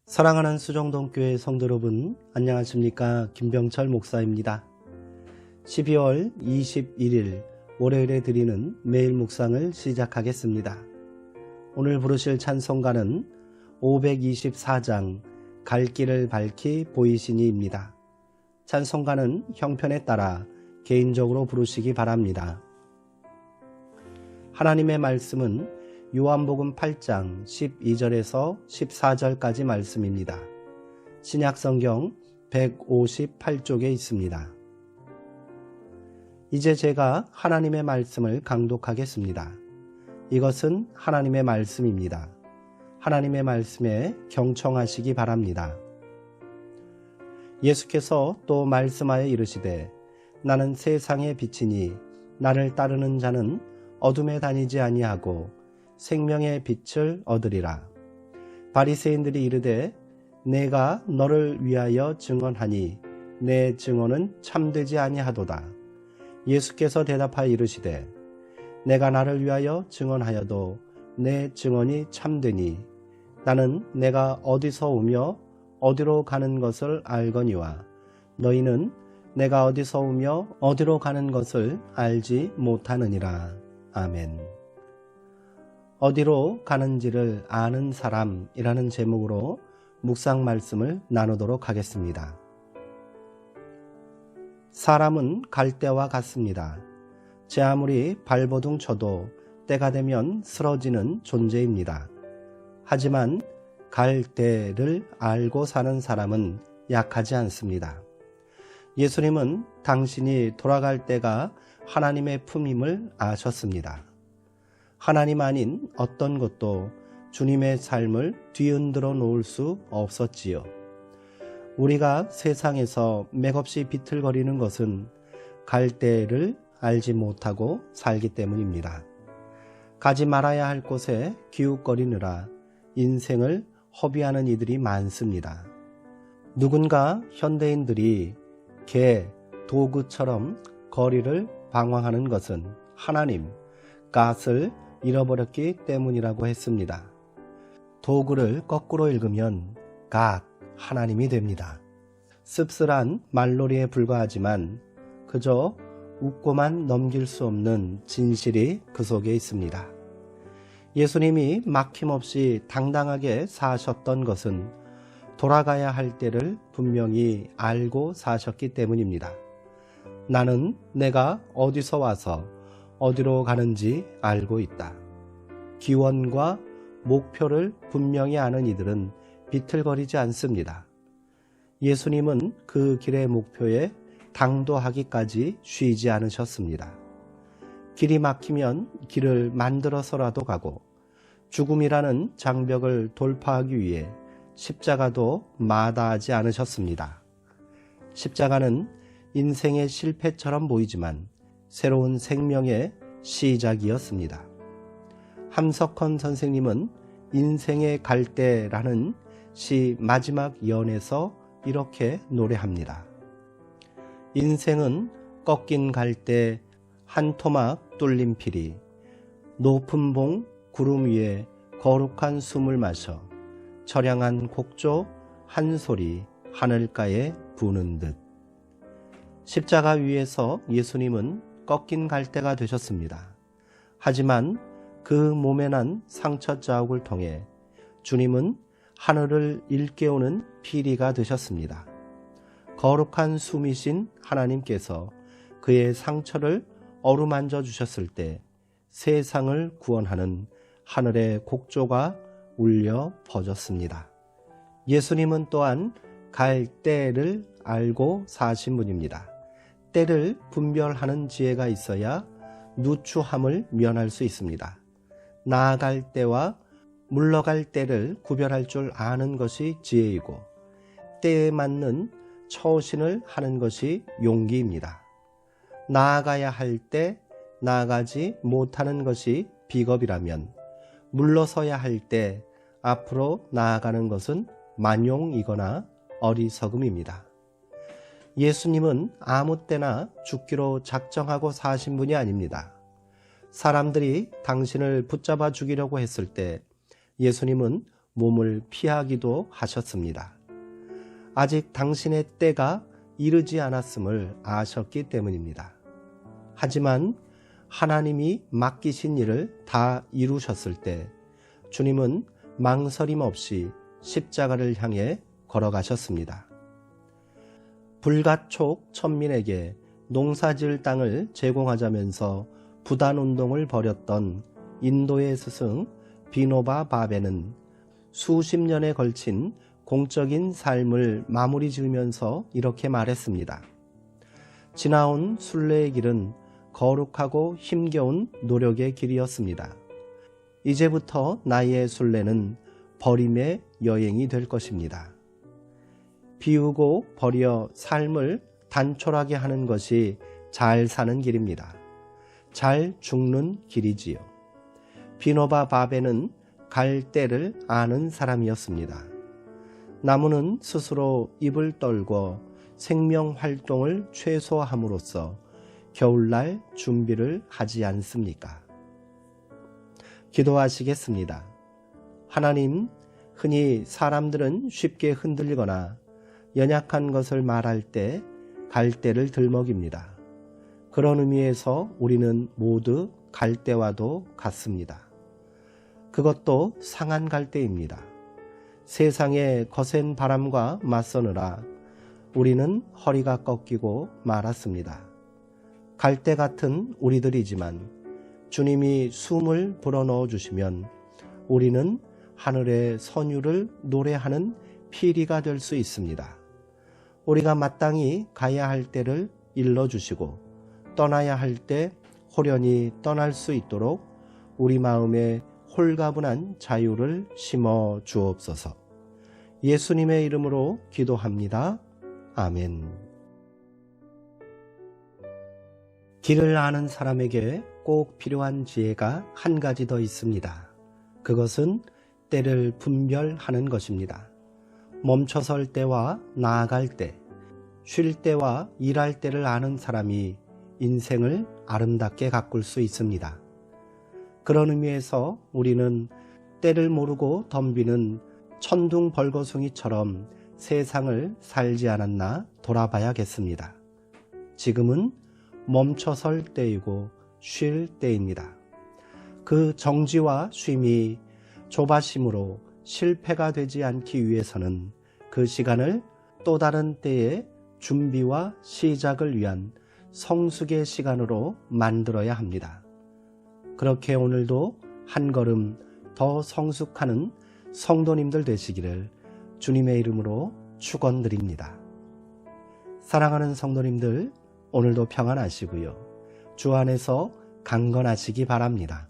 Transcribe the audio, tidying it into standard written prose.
사랑하는 수정동교회 성도 여러분, 안녕하십니까? 김병철 목사입니다. 12월 21일 월요일에 드리는 매일 묵상을 시작하겠습니다. 오늘 부르실 찬송가는 524장 갈 길을 밝히 보이시니입니다. 찬송가는 형편에 따라 개인적으로 부르시기 바랍니다. 하나님의 말씀은 요한복음 8장 12절에서 14절까지 말씀입니다. 신약성경 158쪽에 있습니다. 이제 제가 하나님의 말씀을 강독하겠습니다. 이것은 하나님의 말씀입니다. 하나님의 말씀에 경청하시기 바랍니다. 예수께서 또 말씀하여 이르시되 나는 세상의 빛이니 나를 따르는 자는 어둠에 다니지 아니하고 생명의 빛을 얻으리라. 바리새인들이 이르되 내가 너를 위하여 증언하니 내 증언은 참되지 아니하도다. 예수께서 대답하여 이르시되 내가 나를 위하여 증언하여도 내 증언이 참되니 나는 내가 어디서 오며 어디로 가는 것을 알거니와 너희는 내가 어디서 오며 어디로 가는 것을 알지 못하느니라. 아멘. 어디로 가는지를 아는 사람이라는 제목으로 묵상 말씀을 나누도록 하겠습니다. 사람은 갈대와 같습니다. 제 아무리 발버둥 쳐도 때가 되면 쓰러지는 존재입니다. 하지만 갈대를 알고 사는 사람은 약하지 않습니다. 예수님은 당신이 돌아갈 때가 하나님의 품임을 아셨습니다. 하나님 아닌 어떤 것도 주님의 삶을 뒤흔들어 놓을 수 없었지요. 우리가 세상에서 맥없이 비틀거리는 것은 갈대를 알지 못하고 살기 때문입니다. 가지 말아야 할 곳에 기웃거리느라 인생을 허비하는 이들이 많습니다. 누군가 현대인들이 개, 도구처럼 거리를 방황하는 것은 하나님, 갓을 잃어버렸기 때문이라고 했습니다. 도구를 거꾸로 읽으면 갓, 하나님이 됩니다. 씁쓸한 말놀이에 불과하지만 그저 웃고만 넘길 수 없는 진실이 그 속에 있습니다. 예수님이 막힘없이 당당하게 사셨던 것은 돌아가야 할 때를 분명히 알고 사셨기 때문입니다. 나는 내가 어디서 와서 어디로 가는지 알고 있다. 기원과 목표를 분명히 아는 이들은 비틀거리지 않습니다. 예수님은 그 길의 목표에 당도하기까지 쉬지 않으셨습니다. 길이 막히면 길을 만들어서라도 가고 죽음이라는 장벽을 돌파하기 위해 십자가도 마다하지 않으셨습니다. 십자가는 인생의 실패처럼 보이지만 새로운 생명의 시작이었습니다. 함석헌 선생님은 인생의 갈대라는 시 마지막 연에서 이렇게 노래합니다. 인생은 꺾인 갈대 한 토막 뚫린 피리 높은 봉 구름 위에 거룩한 숨을 마셔 처량한 곡조 한 소리 하늘가에 부는 듯. 십자가 위에서 예수님은 꺾인 갈대가 되셨습니다. 하지만 그 몸에 난 상처 자국을 통해 주님은 하늘을 일깨우는 피리가 되셨습니다. 거룩한 숨이신 하나님께서 그의 상처를 어루만져 주셨을 때 세상을 구원하는 하늘의 곡조가 울려 퍼졌습니다. 예수님은 또한 갈대를 알고 사신 분입니다. 때를 분별하는 지혜가 있어야 누추함을 면할 수 있습니다. 나아갈 때와 물러갈 때를 구별할 줄 아는 것이 지혜이고 때에 맞는 처신을 하는 것이 용기입니다. 나아가야 할 때 나아가지 못하는 것이 비겁이라면 물러서야 할 때 앞으로 나아가는 것은 만용이거나 어리석음입니다. 예수님은 아무 때나 죽기로 작정하고 사신 분이 아닙니다. 사람들이 당신을 붙잡아 죽이려고 했을 때 예수님은 몸을 피하기도 하셨습니다. 아직 당신의 때가 이르지 않았음을 아셨기 때문입니다. 하지만 하나님이 맡기신 일을 다 이루셨을 때 주님은 망설임 없이 십자가를 향해 걸어가셨습니다. 불가촉 천민에게 농사지을 땅을 제공하자면서 부단운동을 벌였던 인도의 스승 비노바 바베는 수십 년에 걸친 공적인 삶을 마무리 지으면서 이렇게 말했습니다. 지나온 순례의 길은 거룩하고 힘겨운 노력의 길이었습니다. 이제부터 나의 순례는 버림의 여행이 될 것입니다. 비우고 버려 삶을 단촐하게 하는 것이 잘 사는 길입니다. 잘 죽는 길이지요. 비노바 바베는 갈 때를 아는 사람이었습니다. 나무는 스스로 입을 떨고 생명 활동을 최소화함으로써 겨울날 준비를 하지 않습니까? 기도하시겠습니다. 하나님, 흔히 사람들은 쉽게 흔들리거나 연약한 것을 말할 때 갈대를 들먹입니다. 그런 의미에서 우리는 모두 갈대와도 같습니다. 그것도 상한 갈대입니다. 세상의 거센 바람과 맞서느라 우리는 허리가 꺾이고 말았습니다. 갈대 같은 우리들이지만 주님이 숨을 불어넣어 주시면 우리는 하늘의 선율을 노래하는 피리가 될 수 있습니다. 우리가 마땅히 가야 할 때를 일러주시고 떠나야 할 때 호련히 떠날 수 있도록 우리 마음에 홀가분한 자유를 심어 주옵소서. 예수님의 이름으로 기도합니다. 아멘. 길을 아는 사람에게 꼭 필요한 지혜가 한 가지 더 있습니다. 그것은 때를 분별하는 것입니다. 멈춰설 때와 나아갈 때, 쉴 때와 일할 때를 아는 사람이 인생을 아름답게 가꿀 수 있습니다. 그런 의미에서 우리는 때를 모르고 덤비는 천둥벌거숭이처럼 세상을 살지 않았나 돌아봐야겠습니다. 지금은 멈춰설 때이고 쉴 때입니다. 그 정지와 쉼이 조바심으로 실패가 되지 않기 위해서는 그 시간을 또 다른 때의 준비와 시작을 위한 성숙의 시간으로 만들어야 합니다. 그렇게 오늘도 한 걸음 더 성숙하는 성도님들 되시기를 주님의 이름으로 축원드립니다. 사랑하는 성도님들, 오늘도 평안하시고요. 주 안에서 강건하시기 바랍니다.